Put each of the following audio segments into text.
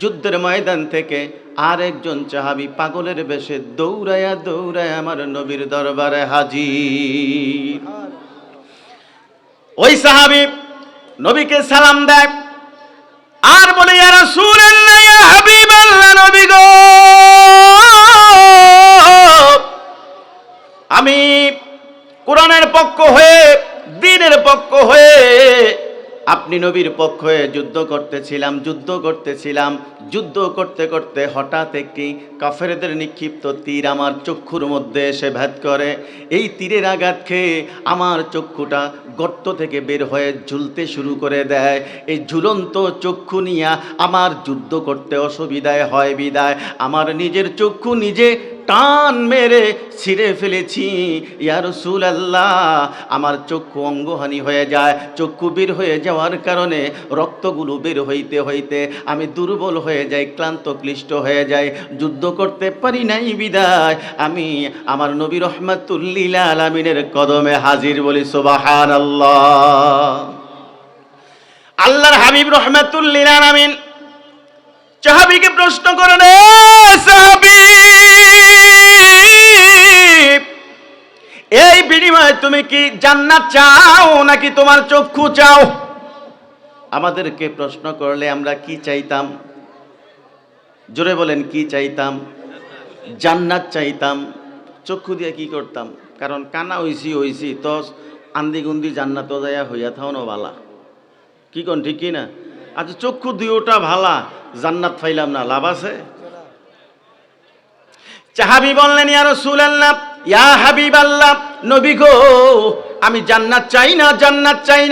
যুদ্ধের ময়দান থেকে আরেকজন সাহাবী পাগলের বেশে দৌড়ায়া দৌড়ায়া আমার নবীর দরবারে হাজির। ওই সাহাবী নবীকে সালাম দেয় আর বলে, ইয়া রাসূলুল্লাহ, ইয়া হাবিবাল্লাহ, নবী গো, আমি কোরআনের পক্ষ হয়ে, দ্বীনের পক্ষ হয়ে, আপনি নবীর পক্ষ হয়ে যুদ্ধ করতেছিলাম। যুদ্ধ করতে করতে হঠাৎ একটি কাফেরদের নিক্ষিপ্ত তীর আমার চক্ষুর মধ্যে এসে ভেদ করে। এই তীরের আঘাত খেয়ে আমার চক্ষুটা গর্ত থেকে বের হয়ে ঝুলতে শুরু করে দেয়। এই ঝুলন্ত চক্ষু নিয়ে আমার যুদ্ধ করতে অসুবিধায় হয় বিদায় আমার নিজের চক্ষু নিজে টান মেরে ছিঁড়ে ফেলেছি। ইয়া রাসূলুল্লাহ, আমার চক্ষু অঙ্গহানি হয়ে যায়। চক্ষু বের হয়ে যাওয়ার কারণে রক্তগুলো বের হইতে হইতে আমি দুর্বল হয়ে যাই, ক্লান্ত ক্লিষ্ট হয়ে যাই, যুদ্ধ করতে পারি নাই বিদায় আমি আমার নবী রাহমাতুল লিল আলামিনের কদমে হাজির। বলি সুবহানাল্লাহ। আল্লাহর হাবিব রাহমাতুল লিল আলামিন সাহাবীকে প্রশ্ন করেন, এ সাহাবী, এই বিনিময়ে তুমি কি জান্নাত চাও নাকি তোমার চক্ষু চাও? আমাদেরকে প্রশ্ন করলে আমরা কি চাইতাম? জোরে বলেন, কি চাইতাম? জান্নাত চাইতাম। চক্ষু দিয়ে কি করতাম? কারণ কানা হইছি তো আন্দি গুন্দি জান্নাত যায়া হইয়া থাও ভালা, কি কোন ঠিক কি না? আচ্ছা, চক্ষু দুইটা ভালা, জান্নাত পাইলাম না, লাভ আছে? সাহাবী বললেন, ইয়া রাসূলুল্লাহ, ইয়া হাবিবাল্লাহ, নবী গো, আমি জান্নাত চাই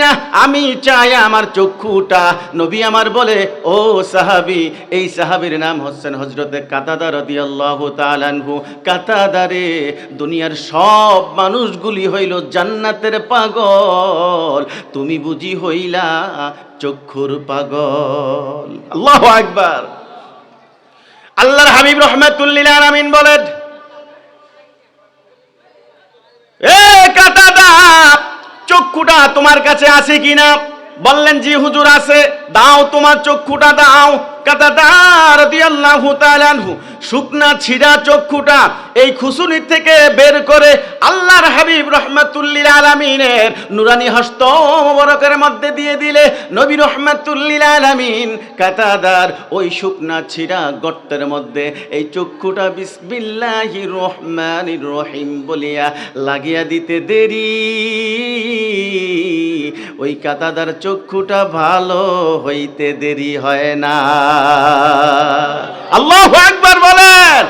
না, আমি চাই আমার চক্ষুটা। নবী আমার বলে, ও সাহাবী, এই সাহাবীর নাম হচ্ছেন হযরতে কাতাদা রাদিয়াল্লাহু তাআলা আনহু। কাতাদা রে, দুনিয়ার সব মানুষগুলি হইল জান্নাতের পাগল, তুমি বুঝি হইলা চক্ষুর পাগল। আল্লাহু আকবার। আল্লাহর হাবিব রাহমাতুল লিল আলামিন বলেন, এ কাতাদা, চক্ষুটা তোমার কাছে আছে কিনা? বললেন, জি হুজুর আছে। দাও, তোমার চক্ষুটা দাও। কাতাদা রাদিয়াল্লাহু তাআলা আনহু শুকনা ছিঁড়া চক্ষুটা এই খুসুনি থেকে বের করে আল্লাহর হাবিব রাহমাতুল লিল আলামিনের নুরানি হস্ত মোবারকের মধ্যে দিয়ে দিলে নবী রাহমাতুল লিল আলামিন কাতাদার ওই শুকনা ছিঁড়া গর্তের মধ্যে এই চক্ষুটা বিসমিল্লাহির রহমানির রহিম বলিয়া লাগিয়া দিতে দেরি ওই কাতাদার চক্ষুটা ভালো হইতে দেরি হয় না। আল্লাহু আকবার বলেন।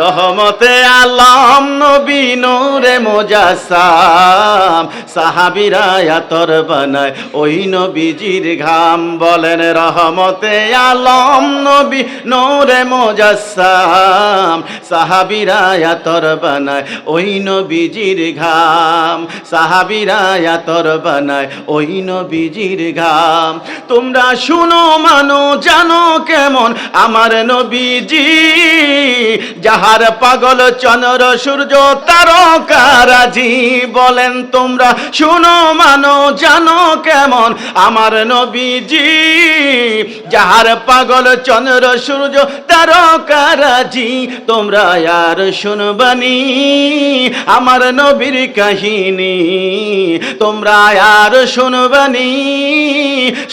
রহমতে আলম নবী নূরে মুজাসসাম সাহাবীরা আতর বানায় ওই নবীজির ঘাম। বলেন, রহমতে আলম নবী নূরে মুজাসসাম সাহাবীরা আতর বানায় ওই নবীজির ঘাম। সাহাবীরা আতর বানায় ওই নবীজির ঘাম। তোমরা শুনো মানো জানো কেমন আমার নবীজি, যাহার পাগল চন্দ্র সূর্য তারকারাজি। বলেন, তোমরা শুনো মানো জানো কেমন আমার নবীজি, যাহার পাগল চন্দ্র সূর্য তারকারাজি। তোমরা আর শুনবানি আমার নবীর কাহিনী, তোমরা আর শুনবানি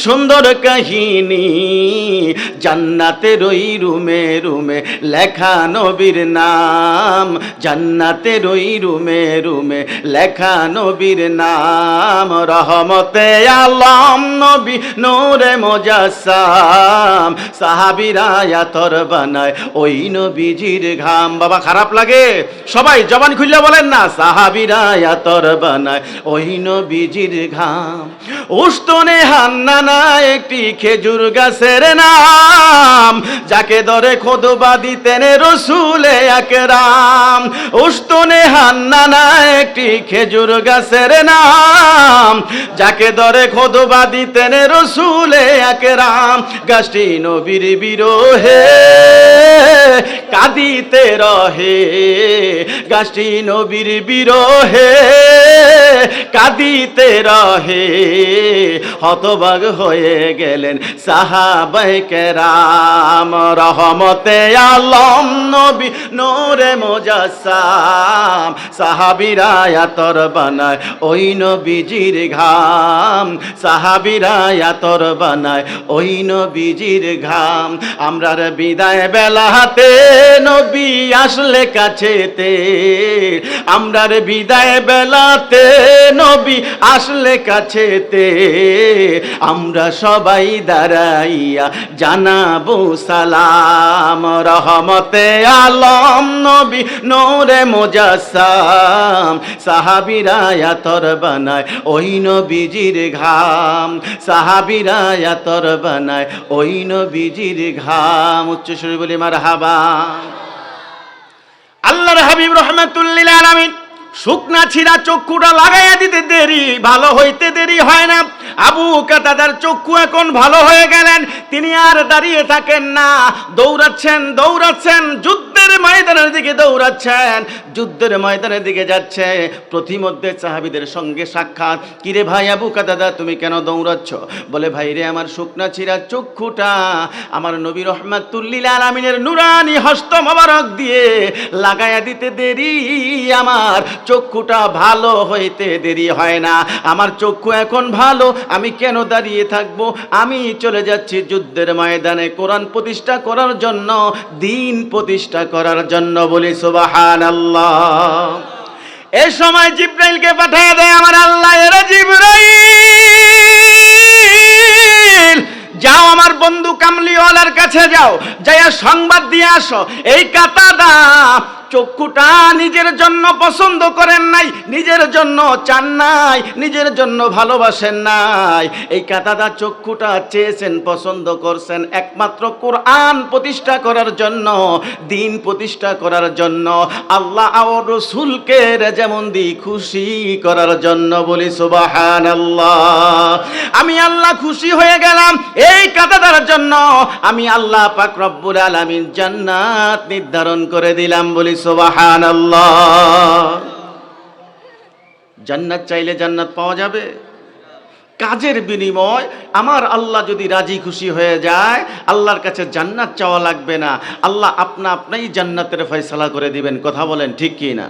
সুন্দর কাহিনী। জান্নাতের ওই রুমে রুমে লেখা নবীর নাম, জান্নাতের ওই রুমে রুমে লেখা নবীর নাম। রহমতে আলম নবী নূরে মুজাসসাম সাহাবীরা আতর বানায় ওই নবীজির ঘাম। বাবা, খারাপ লাগে? সবাই জবান খুলে বলেন না, সাহাবীরা আতর বানায় ওই নবীজির ঘাম। উস্তনে হান্নানা একটি খেজুর গাছের নাম, যাকে ধরে খুতবা দিতেন রাসূলে আকরাম। উস্তনে হান্নানা একটি খেজুর গাছের নাম, যাকে ধরে খুতবা দিতেন রাসূলে আকরাম। গাছটি নবীর বিরহে কাঁদিতে রহে, গাছটি নবীর বিরহে কাঁদিতে রহে, হতবাগ হয়ে গেলেন সাহাবায়ে কেরাম। রহমতে আলম নবী নূরে মুজাসসাম, সাহাবীরা আতর বানায় ওই নবীজির ঘাম, সাহাবীরা আতর বানায় ওই নবীজির ঘাম। আমরার বিদায় বেলাতে নবী আসলে কাছেতে, আমরার বিদায় বেলাতে নবী আসলে কাছেতে, আমরা সবাই দাঁড়াইয়া জানাবো সালাম। রহমতে আলম নবী নূরে মুজাসসাম, সাহাবীরা আতর বানায় ওই নবীজির ঘাম, সাহাবীরা আতর বানায় ওই নবীজির ঘাম। উচ্চ সুরে বলি মারহাবা। আল্লাহর হাবিব রাহমাতুল্লিল আলামিন শুকনা ছিঁড়া চক্ষুটা লাগাইয়া দিতে দেরি, ভালো হইতে দেরি হয় না। আবু কাতাদার চক্ষু এখন ভালো হয়ে গেলেন, তিনি আর দাঁড়িয়ে থাকেন না, দৌড়াচ্ছেন দৌড়াচ্ছেন, যুদ্ধের ময়দানের দিকে দৌড়াচ্ছেন, যুদ্ধের ময়দানের দিকে যাচ্ছে। প্রতিমধ্যে সাহাবীদের সঙ্গে সাক্ষাৎ। কিরে ভাই আবু কাতাদা, তুমি কেন দৌড়াচ্ছ? বলে, ভাই রে, আমার শুকনা ছিঁড়া চক্ষুটা আমার নবী রাহমাতুল্লিল আলামিনের নুরানি হস্ত মোবারক দিয়ে লাগাইয়া দিতে দেরি, আমার চক্ষুটা ভালো হইতে দেরি হয় না। আমার চক্ষু এখন ভালো, আমি কেন দাঁড়িয়ে থাকবো? আমি চলে যাচ্ছি যুদ্ধের ময়দানে কোরআন প্রতিষ্ঠা করার জন্য, দ্বীন প্রতিষ্ঠা করার জন্য। বলি সুবহানাল্লাহ। এই সময় জিবরাইলকে পাঠিয়ে দেয় আমার আল্লাহ, এরা জিবরাইল, যাও আমার বন্ধু কামলিওয়ালার কাছে যাও, যাইয়া সংবাদ দিয়ে আসো এই কাতাদা চক্ষুটা নিজের জন্য পছন্দ করেন নাই, নিজের জন্য চান নাই, নিজের জন্য ভালোবাসেন নাই। এই কাতাদা চক্ষুটা চেয়েছেন, পছন্দ করছেন একমাত্র কোরআন প্রতিষ্ঠা করার জন্য, দ্বীন প্রতিষ্ঠা করার জন্য, আল্লাহ আর রাসূলকে যেমন খুশি করার জন্য। বলি সুবহানাল্লাহ। আমি আল্লাহ খুশি হয়ে গেলাম এই কাতাদার জন্য, আমি আল্লাহ পাক রব্বুল আলামিন জান্নাত নির্ধারণ করে দিলাম। বলি সুবহানাল্লাহ। জান্নাত চাইলে জান্নাত পাওয়া যাবে। কাজের বিনিময় আমার আল্লাহ যদি রাজি খুশি হয়ে যায়, আল্লাহর কাছে জান্নাত চাওয়া লাগবে না, আল্লাহ আপনা আপনি জান্নাতের ফয়সালা করে দিবেন। কথা বলেন ঠিক কি না?